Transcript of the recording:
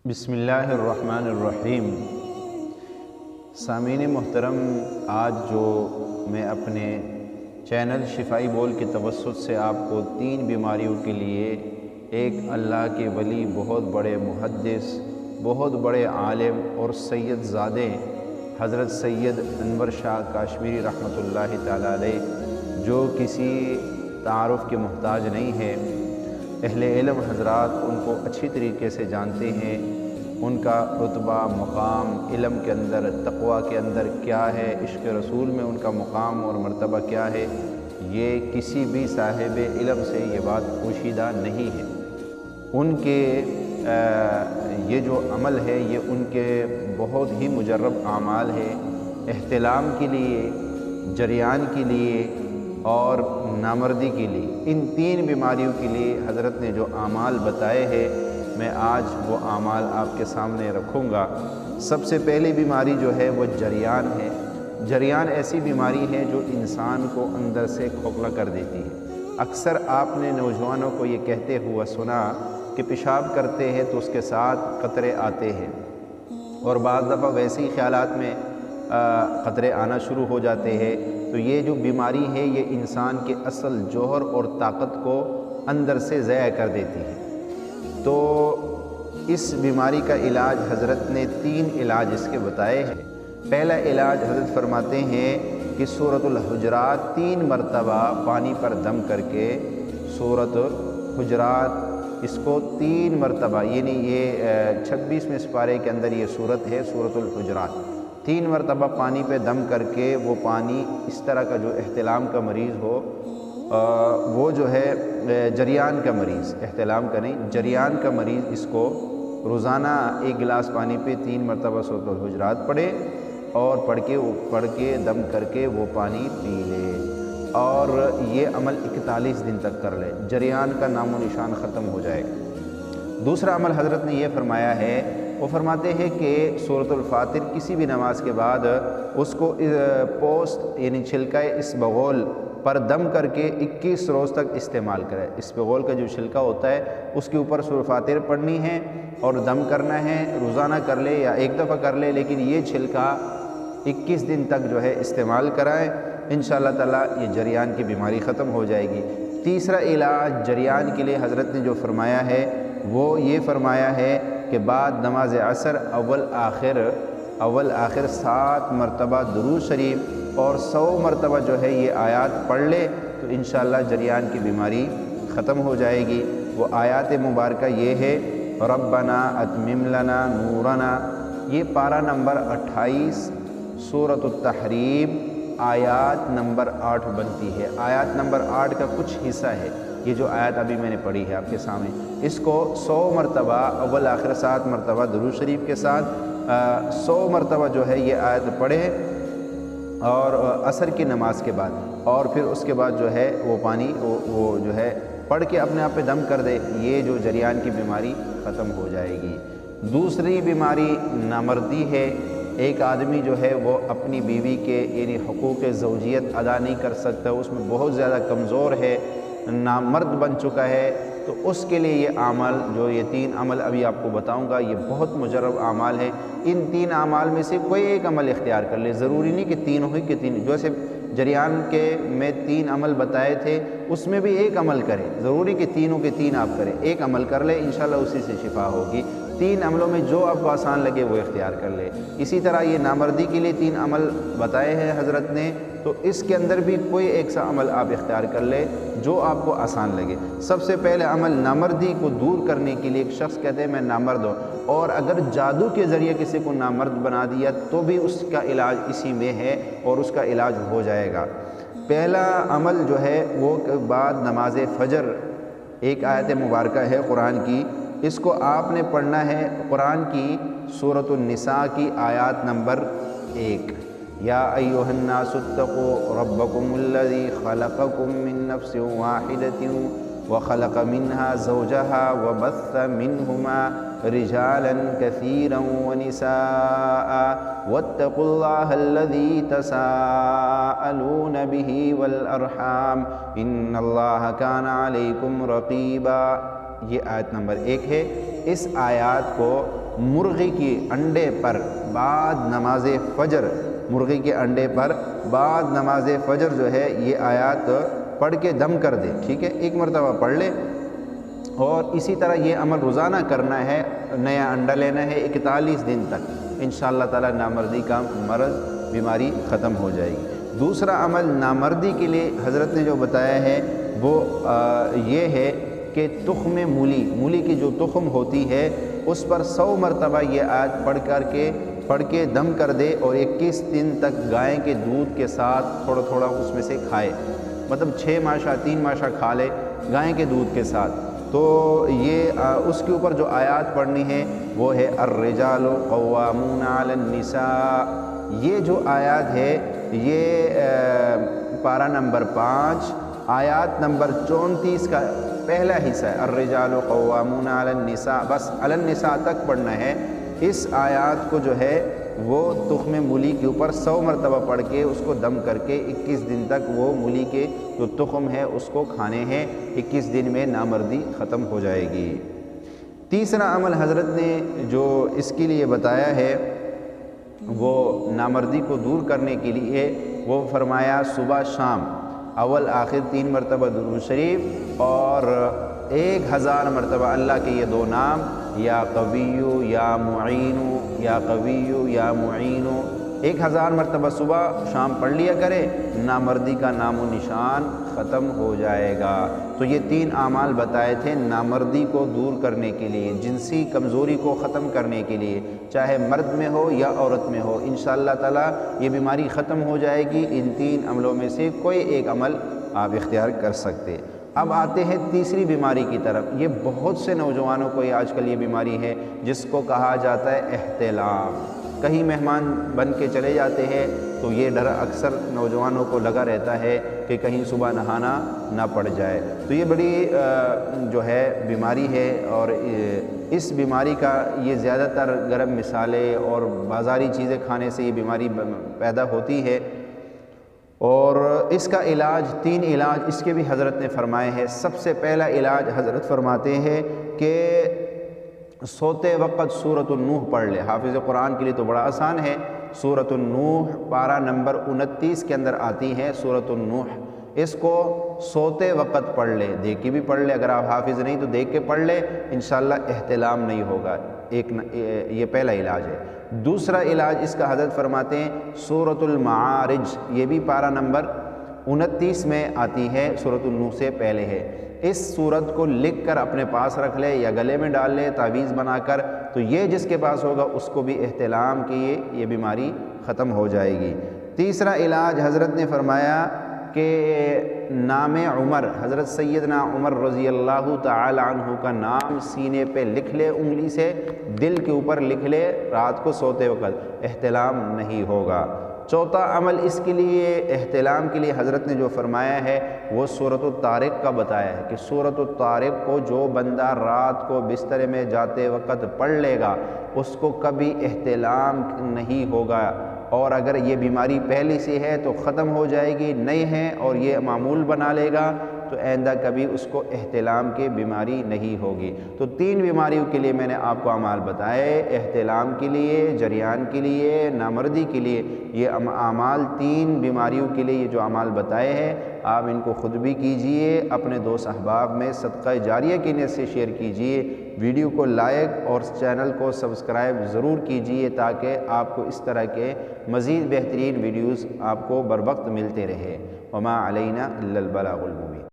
بسم اللہ الرحمن الرحیم۔ سامعین محترم، آج جو میں اپنے چینل شفائی بول کے توسط سے آپ کو 3 بیماریوں کے لیے ایک اللہ کے ولی، بہت بڑے محدث، بہت بڑے عالم اور سید زادے حضرت سید انور شاہ کاشمیری رحمۃ اللہ تعالی علیہ، جو کسی تعارف کے محتاج نہیں ہے، اہل علم حضرات ان کو اچھی طریقے سے جانتے ہیں، ان کا رتبہ مقام علم کے اندر، تقوی کے اندر کیا ہے، عشق رسول میں ان کا مقام اور مرتبہ کیا ہے، یہ کسی بھی صاحب علم سے یہ بات پوشیدہ نہیں ہے۔ ان کے یہ جو عمل ہے یہ ان کے بہت ہی مجرب اعمال ہے۔ احتلام کے لیے، جریان کے لیے اور نامردی کے لیے، ان 3 بیماریوں کے لیے حضرت نے جو اعمال بتائے ہیں، میں آج وہ اعمال آپ کے سامنے رکھوں گا۔ سب سے پہلی بیماری جو ہے وہ جریان ہے۔ جریان ایسی بیماری ہے جو انسان کو اندر سے کھوکھلا کر دیتی ہے۔ اکثر آپ نے نوجوانوں کو یہ کہتے ہوا سنا کہ پیشاب کرتے ہیں تو اس کے ساتھ قطرے آتے ہیں، اور بعض دفعہ ویسے ہی خیالات میں قطرے آنا شروع ہو جاتے ہیں۔ تو یہ جو بیماری ہے یہ انسان کے اصل جوہر اور طاقت کو اندر سے ضائع کر دیتی ہے۔ تو اس بیماری کا علاج حضرت نے 3 علاج اس کے بتائے ہیں۔ پہلا علاج حضرت فرماتے ہیں کہ سورۃ الحجرات 3 مرتبہ پانی پر دم کر کے، سورۃ حجرات اس کو 3 مرتبہ، یعنی یہ 26ویں سپارے کے اندر یہ سورت ہے، سورۃ الحجرات، 3 مرتبہ پانی پہ دم کر کے، وہ پانی اس طرح کا جو احتلام کا مریض ہو، وہ جو ہے جریان کا مریض، احتلام کا نہیں، جریان کا مریض، اس کو روزانہ 1 گلاس پانی پہ 3 مرتبہ سورۃ الحجرات پڑھے، اور پڑھ کے دم کر کے وہ پانی پی لے، اور یہ عمل 41 دن تک کر لے، جریان کا نام و نشان ختم ہو جائے گا۔ دوسرا عمل حضرت نے یہ فرمایا ہے، وہ فرماتے ہیں کہ سورۃ الفاتر کسی بھی نماز کے بعد اس کو پوست یعنی چھلکہ اسبغول پر دم کر کے 21 روز تک استعمال کرے۔ اسبغول کا جو چھلکا ہوتا ہے اس کے اوپر سورۃ الفاتر پڑھنی ہے اور دم کرنا ہے، روزانہ کر لے یا ایک دفعہ کر لے، لیکن یہ چھلکا 21 دن تک جو ہے استعمال کرائیں، انشاءاللہ تعالیٰ یہ جریان کی بیماری ختم ہو جائے گی۔ تیسرا علاج جریان کے لیے حضرت نے جو فرمایا ہے وہ یہ فرمایا ہے کہ بعد نماز عصر اول آخر 7 مرتبہ درود شریف اور 100 مرتبہ جو ہے یہ آیات پڑھ لے تو انشاءاللہ جریان کی بیماری ختم ہو جائے گی۔ وہ آیات مبارکہ یہ ہے، ربنا اتمم لنا نورنا، یہ پارہ نمبر 28 سورۃ التحریم آیات نمبر 8 بنتی ہے۔ آیات نمبر 8 کا کچھ حصہ ہے یہ جو آیت ابھی میں نے پڑھی ہے آپ کے سامنے، اس کو 100 مرتبہ اول آخر 7 مرتبہ درود شریف کے ساتھ 100 مرتبہ جو ہے یہ آیت پڑھے، اور عصر کی نماز کے بعد، اور پھر اس کے بعد جو ہے وہ پانی وہ جو ہے پڑھ کے اپنے آپ پہ دم کر دے، یہ جو جریان کی بیماری ختم ہو جائے گی۔ دوسری بیماری نامردی ہے۔ ایک آدمی جو ہے وہ اپنی بیوی کے یعنی حقوق زوجیت ادا نہیں کر سکتا، اس میں بہت زیادہ کمزور ہے، نامرد بن چکا ہے، تو اس کے لیے یہ اعمال جو یہ 3 عمل ابھی آپ کو بتاؤں گا یہ بہت مجرب اعمال ہیں۔ ان 3 اعمال میں سے کوئی ایک عمل اختیار کر لے، ضروری نہیں کہ تینوں ہی کہ 3، جیسے جریان کے میں 3 عمل بتائے تھے اس میں بھی ایک عمل کرے، ضروری کہ تینوں کے 3 آپ کریں، ایک عمل کر لے، انشاءاللہ اسی سے شفا ہوگی۔ 3 عملوں میں جو آپ کو آسان لگے وہ اختیار کر لے۔ اسی طرح یہ نامردی کے لیے 3 عمل بتائے ہیں حضرت نے، تو اس کے اندر بھی کوئی ایک سا عمل آپ اختیار کر لے جو آپ کو آسان لگے۔ سب سے پہلے عمل نامردی کو دور کرنے کے لیے، ایک شخص کہتے ہیں میں نامرد ہوں، اور اگر جادو کے ذریعے کسی کو نامرد بنا دیا تو بھی اس کا علاج اسی میں ہے اور اس کا علاج ہو جائے گا۔ پہلا عمل جو ہے وہ بعد نماز فجر ایک آیت مبارکہ ہے قرآن کی، اس کو آپ نے پڑھنا ہے، قرآن کی سورۃ النساء کی آیات نمبر 1، یا ایھا الناس اتقوا ربکم الذی خلقکم من نفس واحدۃ وخلق منها زوجها وبث منهما رجالا كثيرا ونساء واتقوا الله الذي تساءلون به والارحام ان الله كان عليكم رقيبا۔ یہ آیت نمبر 1 ہے۔ اس آیات کو مرغی کے انڈے پر بعد نماز فجر، مرغی کے انڈے پر بعد نماز فجر جو ہے یہ آیات پڑھ کے دم کر دے، ٹھیک ہے، ایک مرتبہ پڑھ لے، اور اسی طرح یہ عمل روزانہ کرنا ہے، نیا انڈا لینا ہے 41 دن تک، انشاءاللہ تعالی نامردی کا مرض بیماری ختم ہو جائے گی۔ دوسرا عمل نامردی کے لیے حضرت نے جو بتایا ہے وہ یہ ہے کہ تخم مولی کی جو تخم ہوتی ہے اس پر 100 مرتبہ یہ آیت پڑھ کے دم کر دے، اور 21 دن تک گائے کے دودھ کے ساتھ تھوڑا تھوڑا اس میں سے کھائے، مطلب 6 ماشا 3 ماشا کھا لے گائے کے دودھ کے ساتھ۔ تو یہ اس کے اوپر جو آیات پڑھنی ہے وہ ہے الرجال قوامون علی النساء، یہ جو آیات ہے یہ پارہ نمبر 5 آیات نمبر 34 کا پہلا حصہ ہے، الرجال قوامون علی النساء، بس علی النساء تک پڑھنا ہے۔ اس آیات کو جو ہے وہ تخم مولی کے اوپر 100 مرتبہ پڑھ کے اس کو دم کر کے 21 دن تک وہ مولی کے جو تخم ہے اس کو کھانے ہیں، 21 دن میں نامردی ختم ہو جائے گی۔ تیسرا عمل حضرت نے جو اس کے لیے بتایا ہے وہ نامردی کو دور کرنے کے لیے وہ فرمایا صبح شام اول آخر 3 مرتبہ درود شریف اور 1000 مرتبہ اللہ کے یہ 2 نام، یا قویو یا معینو، یا قویو یا معینو، 1000 مرتبہ صبح شام پڑھ لیا کرے، نامردی کا نام و نشان ختم ہو جائے گا۔ تو یہ 3 اعمال بتائے تھے نامردی کو دور کرنے کے لیے، جنسی کمزوری کو ختم کرنے کے لیے، چاہے مرد میں ہو یا عورت میں ہو، انشاءاللہ تعالی یہ بیماری ختم ہو جائے گی۔ ان 3 عملوں میں سے کوئی ایک عمل آپ اختیار کر سکتے۔ اب آتے ہیں تیسری بیماری کی طرف۔ یہ بہت سے نوجوانوں کو آج کل یہ بیماری ہے جس کو کہا جاتا ہے احتلام۔ کہیں مہمان بن کے چلے جاتے ہیں تو یہ ڈر اکثر نوجوانوں کو لگا رہتا ہے کہ کہیں صبح نہانا نہ پڑ جائے۔ تو یہ بڑی جو ہے بیماری ہے، اور اس بیماری کا یہ زیادہ تر گرم مسالے اور بازاری چیزیں کھانے سے یہ بیماری پیدا ہوتی ہے، اور اس کا علاج 3 علاج اس کے بھی حضرت نے فرمائے ہیں۔ سب سے پہلا علاج حضرت فرماتے ہیں کہ سوتے وقت سورۃ النوح پڑھ لے۔ حافظ قرآن کے لیے تو بڑا آسان ہے، سورۃ النوح پارہ نمبر 29 کے اندر آتی ہے سورۃ النوح، اس کو سوتے وقت پڑھ لے، دیکھ کے بھی پڑھ لے، اگر آپ حافظ نہیں تو دیکھ کے پڑھ لے، انشاءاللہ احتلام نہیں ہوگا۔ یہ پہلا علاج ہے۔ دوسرا علاج اس کا حضرت فرماتے ہیں سورۃ المعارج، یہ بھی پارہ نمبر 29 میں آتی ہے، سورۃ النوح سے پہلے ہے۔ اس سورت کو لکھ کر اپنے پاس رکھ لے یا گلے میں ڈال لے تعویذ بنا کر، تو یہ جس کے پاس ہوگا اس کو بھی احتلام کی یہ بیماری ختم ہو جائے گی۔ تیسرا علاج حضرت نے فرمایا کہ نام عمر، حضرت سیدنا عمر رضی اللہ تعالی عنہ کا نام سینے پہ لکھ لے، انگلی سے دل کے اوپر لکھ لے، رات کو سوتے وقت احتلام نہیں ہوگا۔ چوتھا عمل اس کے لیے احتلام کے لیے حضرت نے جو فرمایا ہے وہ سورۃ الطارق کا بتایا ہے کہ سورۃ الطارق کو جو بندہ رات کو بستر میں جاتے وقت پڑھ لے گا اس کو کبھی احتلام نہیں ہوگا، اور اگر یہ بیماری پہلی سے ہے تو ختم ہو جائے گی، نہیں ہے اور یہ معمول بنا لے گا تو آئندہ کبھی اس کو احتلام کی بیماری نہیں ہوگی۔ تو 3 بیماریوں کے لیے میں نے آپ کو اعمال بتائے، احتلام کے لیے، جریان کے لیے، نامردی کے لیے۔ یہ اعمال 3 بیماریوں کے لیے یہ جو اعمال بتائے ہیں آپ ان کو خود بھی کیجئے، اپنے دوست احباب میں صدقہ جاریہ کی نیت سے شیئر کیجئے، ویڈیو کو لائک اور چینل کو سبسکرائب ضرور کیجئے تاکہ آپ کو اس طرح کے مزید بہترین ویڈیوز آپ کو بر وقت ملتے رہے۔ وما علینا الا البلاغ المبین۔